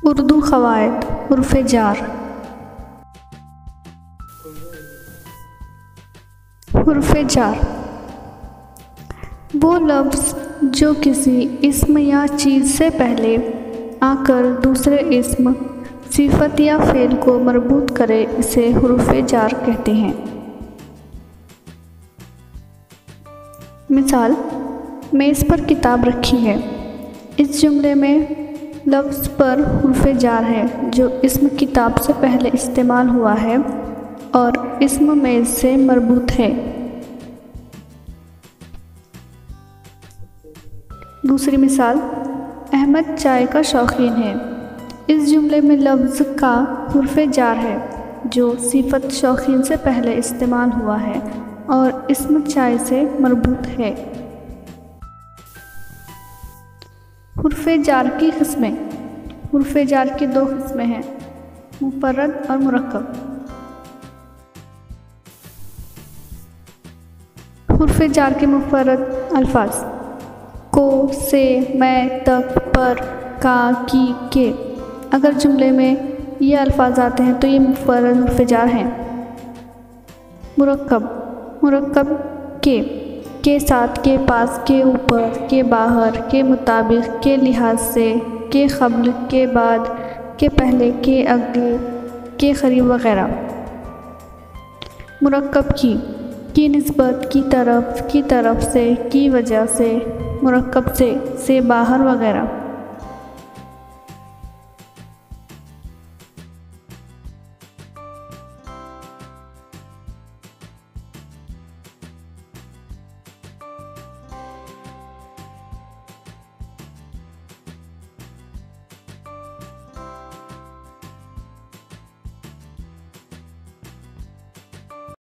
اردو قواعد حرف جار۔ حرف جار وہ لفظ جو کسی اسم یا چیز سے پہلے آ کر دوسرے اسم، صفت یا فعل کو مربوط کرے اسے حرف جار کہتے ہیں۔ مثال: میز پر کتاب رکھی ہے۔ اس جملے میں لفظ پر حرف جار ہے جو اسم کتاب سے پہلے استعمال ہوا ہے اور اسم میز سے مربوط ہے۔ دوسری مثال: احمد چائے کا شوقین ہے۔ اس جملے میں لفظ کا حرف جار ہے جو صفت شوقین سے پہلے استعمال ہوا ہے اور اسم چائے سے مربوط ہے۔ حرف جار کی قسمیں۔ حرف جار کی دو قسمیں ہیں، مفرد اور مرکب۔ حرف جار کے مفرد الفاظ: کو، سے، میں، تک، پر، کا، کی، کے۔ اگر جملے میں یہ الفاظ آتے ہیں تو یہ مفرد حرف جار ہیں۔ مرکب کے ساتھ، کے پاس، کے اوپر، کے باہر، کے مطابق، کے لحاظ سے، کے قبل، کے بعد، کے پہلے، کے آگے، کے قریب وغیرہ۔ مرکب کی نسبت، کی طرف سے، کی وجہ سے، مرکب سے باہر وغیرہ۔